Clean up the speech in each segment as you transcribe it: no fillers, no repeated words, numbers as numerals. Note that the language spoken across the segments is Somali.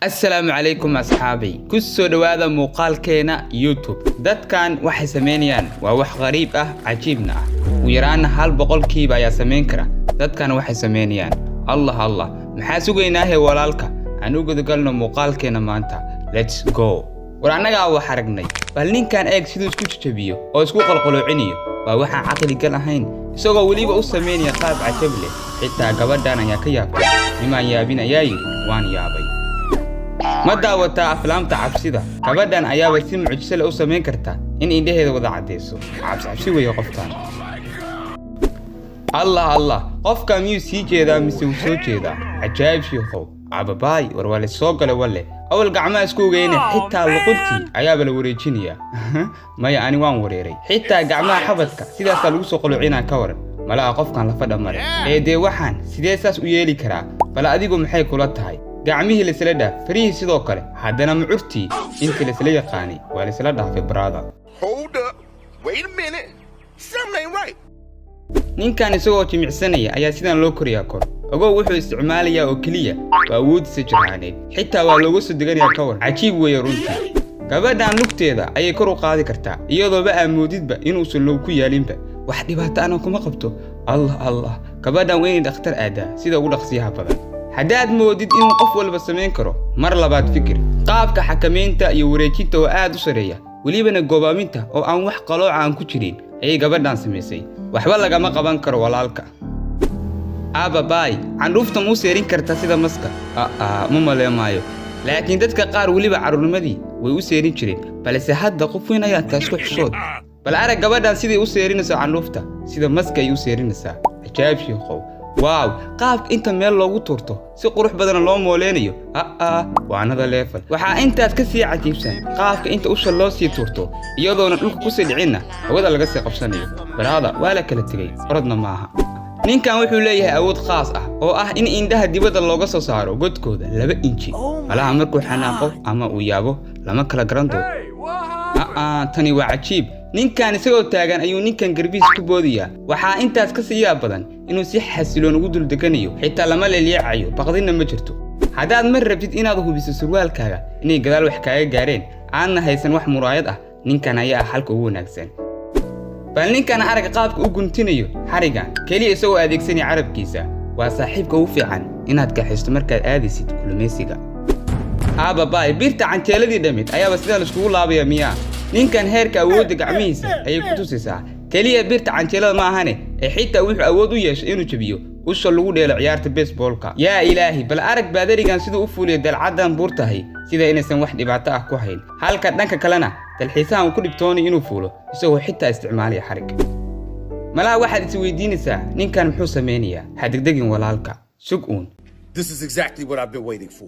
السلام عليكم أصحابي كسو دواذا مقال كينا يوتيوب دادكان waxay sameynayaan waa wax qariib ah cajiibna ah ويرaan hal boqolkiiba ayaa sameyn kara dadkan waxay sameynayaan Allah maxaa sugaynaa walaalka aan ugu galno muuqaalkeena maanta let's go war anaga wax aragnay bal ninkan eeg sidoo isku jabiyo oo isku qalqaloocinayo waa waxa aqli gal ahayn isagoo waliba u sameynaya qaab cajab leh xitaa gabadhan ayaa ka yaabtay niman yaabinayay waan yaabay ma daawata aflaamta cabsida gabadhan ayaa si mucjiso leh u sameyn karta in indhaheeda wada cadeyso cabsi weeyo qoftaan Allah qofka miyuu sii jeedaa mise uu soo jeedaa ajaayib sheekhow ababaay war wala soo galay wale awal gacmaha isku ogeeyna xitaa luquntii ayaa bala wareejinaya maya ani waan wareeray xitaa gacmaha xabadka sidaas lagu soo qulucinaa ka waran malaha qofkan la fadha mare de waxaan sidee saas u yeeli karaa bal adigu maxay kula tahay gacmihii la isla dhaaf farihi sidoo kale haddana mucurtii intii la isla yaqaanay waa la isla dhaafay brother Hold up. Wait a minute. Something ain't right. ninkan isagoo jimicsanaya ayaa sidan loo koriyaa kor ogow wuxuu isticmaalayaa oo kaliya waa awoodiisa jiraaneed xitaa waa loogu soo deganayaa ka war cajiib weeye runtii gabadhan lugteeda ayay kor u qaadi kartaa iyadooba amoodidba inuusan loo ku yaalinba wax dhibaato aan kuma qabto Allah gabadhan weyn dhakhtar aadaa sida ugu dhaqsiyaha badan haddaad moodid inuu qof walba sameyn karo mar labaad fikir qaabka xakameynta iyo wareejinta oo aad u sareeya walibana go'aaminta oo aan wax qalooc aan ku jirin ayay gabadhan sameysay waxba lagama qaban karo walaalka ababaay candhuufta mu seerin karta sida maska ma maleemayo laakiin dadka qaar waliba carruurnimadii way u seerin jireen balse hadda qof weyn ayaa taas ku xishood bal arag gabadhan sidii u seerinayso candhuufta sida maska ay u seerinaysaa ajaayib sheekhow واو qaabka inta meel loogu turto si qurux badan loo mooleenayo waanada leefal waxa intaas ka sii cajiibsan qaabka inta usha loo sii turto iyadoona dhulka ku sii dhicina hawada laga sii qabsanayo baraada waa la kala tagay orodna maaha ninkan wuxuu leeyahay awood khaas ah oo ah in indhaha dibadda looga soo saaro godkooda 2 inji malaha markuu xanaaqo ama uu yaabo lama kala garan doono tani waa cajiib ninkan isagoo taagan ayuu ninkan garbiis ku boodiyaa waxa intaas ka siyaa badan inuu si xasiloon ugu dul deganayo xitaa lama leeliyacayo baqdina ma jirto hadaad mar rabtid inaad hubiso surwaalkaaga inay gadaal wax kaaga gaareen aanna haysan wax muraayad ah ninkan ayaa xalka ugu wanaagsan bal ninkan arag qaabka u guntinayo xarigan kaliya isagoo adeegsanaya carabkiisa waa saaxiibka ugu fiican inaad ka xisto markaad aadisid kulumeysiga ababaay birta canjeeladii dhamid ayaa sidan isku laabaya miyaa ninkan heerka awoodda gacmihiisa ayay ku tusaysaa kaliya birta canjeelada ma ahane ee xitaa wuxuu awood u yeeshay inuu jabiyo usha lagu dheelo ciyaarta baseballka yaa ilaahi bal arag baadarigan sidoo u fuuliyo dalcadan buurtahay sida inaysan wax dhibaato ah ku hayn halka dhanka kalena dalxiisaha uu ku dhibtoonay inuu fuulo isagoo xitaa isticmaalaya xarig malaha waxaad is weydiinaysaa ninkan muxuu sameynayaa hadegdegin walaalka sugun This is exactly what I've been waiting for.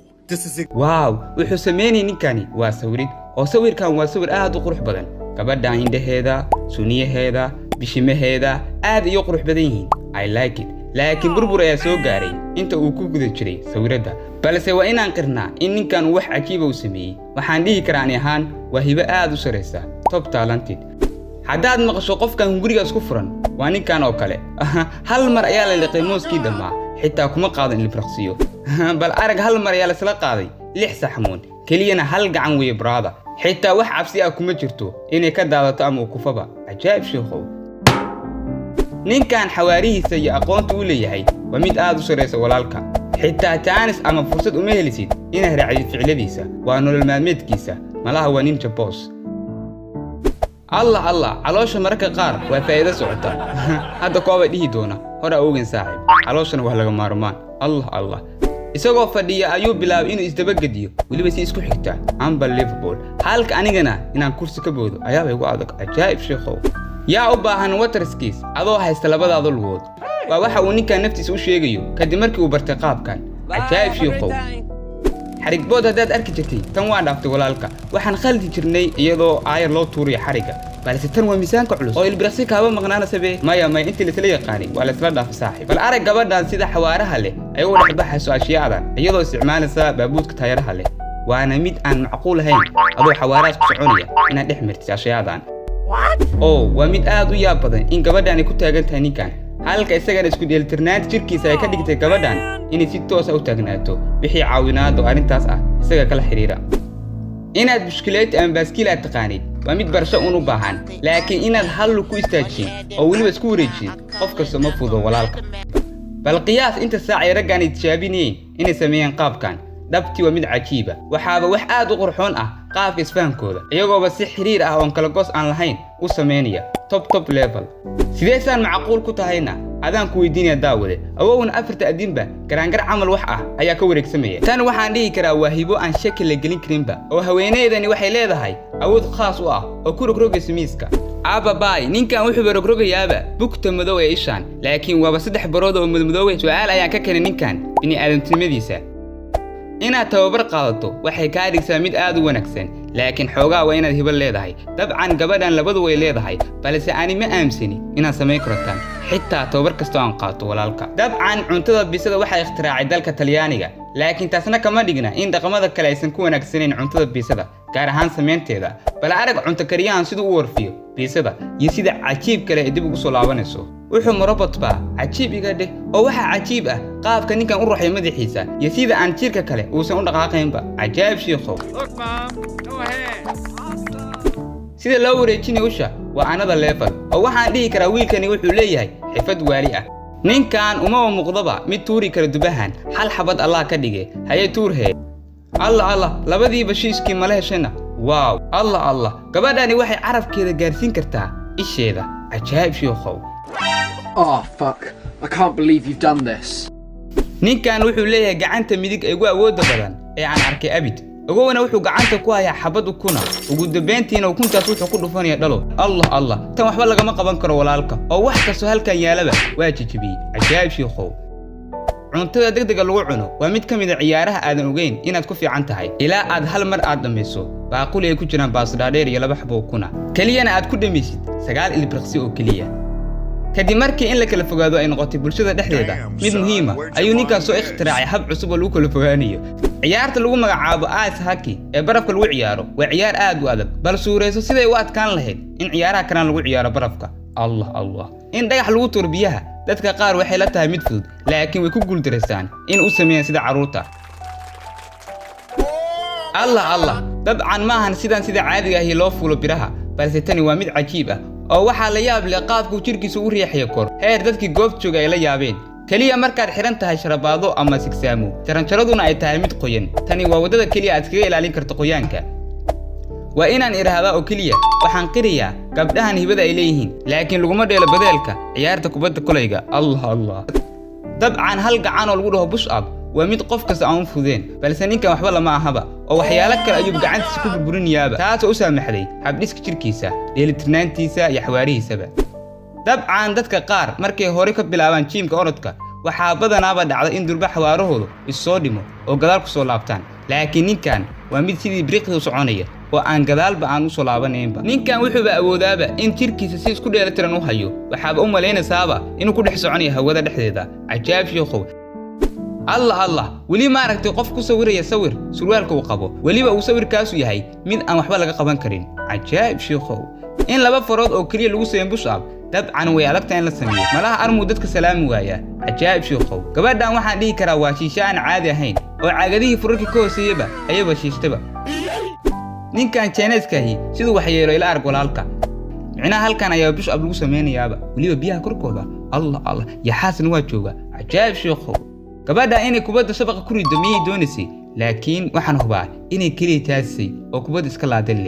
Wow, wuxuu sameeyay ninkani waa sawirid oo sawirkan waa sawir aad u qurux badan gabadha indhaheeda suniyaheeda bishimaheeda aad iyo qurux badan yihiin I like it laakiin burbur ayaa soo gaaray inta uu ku guda jiray sawirada balse waa inaan qirnaa in ninkan wax cajiib uu sameeyay waxaan dhihi karaa in ahaan waa hibo aad u sareysa top talented haddaad maqasho qofkan gurigaas ku furan waa ninkan oo kale hal mar ayaa la liqay mooskii dhamaa xitaa kuma qaadan in libraqsiyo bal arag hal mar ayaa la isla qaaday 6 saxmoon kaliyana hal gacan weey brother xitaa wax cabsi ah kuma jirto inay ka daadato ama kufaba ajaayib sheekhow ninkan xawaarihiisa iyo aqoonta uu leeyahay waa mid aad u sareysa walaalka xitaa chance ama fursad uma helisid inaad raacid ficiladiisa waa nolol maalmeedkiisa malaha waa ninja boss Allah caloosha marka qaar waa faa'iido socota hadda kooba dhihi doona hore ogen saaxiib calooshana wax laga maarmaan Allah isagoo fadhiya ayuu bilaabay inuu isdabagadiyo waliba si isku xigta unbelievable halka anigana inaan kursi ka boodo ayaa igu adag ajaayib sheekhow yaa u baahan water skis adoo haysta labadaada lugood waa waxa uu ninkan naftiisa u sheegayo kadib markii uu bartay qaabkan ajaayib sheekhow xarig bood hadaad arki jirtay tan waa dhaaftay walaalka waxaan khaldi jirnay iyadoo aayar loo tuuriyo xariga balse tan waa miisaanka culus oo ilbiraqsi kaaba maqnaana sabee maya intii la isla yaqaanay waa la isla dhaafay saaxiib bal arag gabadhan sida xawaaraha leh ay u dhaxbaxayso ashiyaadan iyadoo isticmaalaysa baabuudka taayaraha leh waana mid aan macquul ahayn adoo xawaaraas ku soconaya inaad dhex martid ashiyaadan waa mid aad u yaab badan in gabadhan ay ku taagan tahay ninkan halka isagana isku dheelitirnaanta jirkiisa ay ka dhigtay gabadhan inay si toos ah u taagnaato wixii caawinaad oo arintaas ah isaga kala xiriira inaad bishkileet ama baaskiil aad taqaanid waa mid barasho u baahan laakiin inaad hal ku istaajin oo waliba isku wareejin qof kasta ma fudo walaalka bal qiyaas inta saac ay raggan tijaabinayeen inay sameeyaan qaabkan dhabti waa mid cajiiba waxaaba wax aad u qurxoon ah qaabka isfaankooda iyagoo si xiriir ah oo kala goos aan lahayn u sameynaya top level sideesan macquul ku tahayna adaan ku weydiinaya daawade awowna afarta adinba garaangar camal wax ah ayaa ka wareegsamaya tan waxaan dhihi karaa waa hibo aan shaki la gelin karinba oo haweeneydani waxay leedahay awood khaas u ah oo ku rogrogaysa miiska ababaay ninkan wuxuu rogrogayaaba bugta madow ee ishaan laakiin waaba saddex barood oo madmadow su'aal ayaan ka keenay ninkan bini aadamtinimadiisa inaad tababar qaadato waxay ka dhigtaa mid aad u wanaagsan laakiin xoogaa waa inaad hibo leedahay dabcan gabadhan labadu way leedahay balse ani ma aamsani inaad sameyn kartaan xitaa tababar kasto aan qaato walaalka dabcan cuntada bisada waxay ikhtiraacay dalka Talyaaniga laakiin taasna kama dhigna in dhaqamada kale aysan ku wanaagsaneyn cuntada bisada gaar ahaan sameynteeda bal arag cunto kariyahan sidoo u warfiyo bisada iyo sida cajiib kale ee dib ugu soo laabanayso wuxuu marabadba cajiib iga dheh oo waxa cajiib ah qaabka ninkan u ruuxay madaxiisa iyo sida aan jirka kale uusan u dhaqaaqaynba cajaab sheekho sida loo wareejinayo usha waa another level oo waxaan dhihi karaa wiilkani wuxuu leeyahay xifad waali ah ninkan uma muuqdaba mid tuuri kara dubahan hal xabad Allah ka dhigay haye tuurhe Allah labadii bashiiskii ma laheshana wow Allah gabadhani waxay carabkeeda gaarsiin kartaa isheeda cajaab sheekho Oh fuck, I can't believe you've done this. ninkan wuxuu leeyahay gacanta midig ee ugu awoodda badan ee aan arkay abid ogowna wuxuu gacanta ku hayaa xabad ukuna ugu dambeyntiina ukuntaas wuxuu ku dhufanaya dhalo Allah tan waxba lagama qaban karo walaalka oo wax kasto halkan yaalaba waa jijibiyay cajaab sheekho cuntada degdega lagu cuno waa mid kamid ah ciyaaraha aadan ogeyn inaad ku fiican tahay ilaa aad hal mar aad dhamayso baaquli ay ku jiraan baasdhaadheer iyo laba xabo ukuna kaliyana aad ku dhamaysid 9 ilbiriqsi oo kaliya kadib markii in la kala fogaado ay noqotay bulshada dhexdeeda mid muhiim ah ayuu ninkaas soo ikhtiraacay hab cusub oo lagu kala fogaanayo ciyaarta lagu magacaabo ice hockey ee barafka lagu ciyaaro waa ciyaar aad u adag bal suureyso siday u adkaan lahayd in ciyaaraha kale lagu ciyaaro barafka Allah in dhagax lagu tuuro biyaha dadka qaar waxay la tahay mid fudud laakiin way ku guuldareystaan in uu sameeyaan sida caruurta Allah dabcan maahan sida caadiga ah loo fuulo biraha balse tani waa mid cajiib ah oo waxa la yaab leh qaabku jirkiisa u riixayo kor heer dadkii goob jooga ay la yaabeen kaliya markaad xiran tahay sharabaado ama sigsaamo jaranjaraduna ay tahay mid qoyan tani waa wadada kaliya aad kaga ilaalin karto qoyaanka waa inaan iraahdaa oo kaliya waxaan qiriyaa gabdhahan hibada ay leeyihiin laakiin laguma dheelo badeelka ciyaarta kubadda kolayga Allah dabcan hal gacan oo lagu dhaho push up waa mid qof kasta aan fudeen balse ninkan waxba lama ahaba oo waxyaalo kale ayuu gacantiisa ku burburinayaaba taas oo u saamaxday habdhiska jirkiisa dheelitirnaantiisa iyo xawaarihiisaba dabcan dadka qaar markay hore ka bilaabaan jiimka orodka waxaa badanaaba dhacda in durba xawaarahoodu isoo dhimo oo gadaal ku soo laabtaan laakiin ninkan waa mid sidii briqda u soconaya oo aan gadaalba aan u soo laabanaynba ninkan wuxuu awoodaaba in jirkiisa si isku dheelitiran u hayo waxaaba u maleynaysaaba inuu ku dhex soconayo hawada dhexdeeda cajaab sheekho Allah wali ma aragtay qof ku sawiraya sawir surwaalka uu qabo waliba uu sawirkaas yahay mid aan waxba laga qaban karin cajaab sheekho in laba farood oo kaliya lagu sameeyo push up dabcan way adagtahay in la sameeyo malaha armu dadka salaam waaya cajaab sheekho gabadhan waxaan dhihi karaa waa shiisha aan caadi ahayn oo caagadihii furarka ka hooseeyaba ayaba shiishtaba ninkan Chinese-kaahi sidoo wax yeelo ila arag walaalka micnaha halkan ayaa push up lagu sameynayaaba waliba biyaha korkooda Allah ya xasan waa jooga cajaab sheekho gabadha inay kubadda shabaqa ku rido miyay doonaysay laakiin waxaan hubaa inay kaliya taasay oo kubadda iska laadeen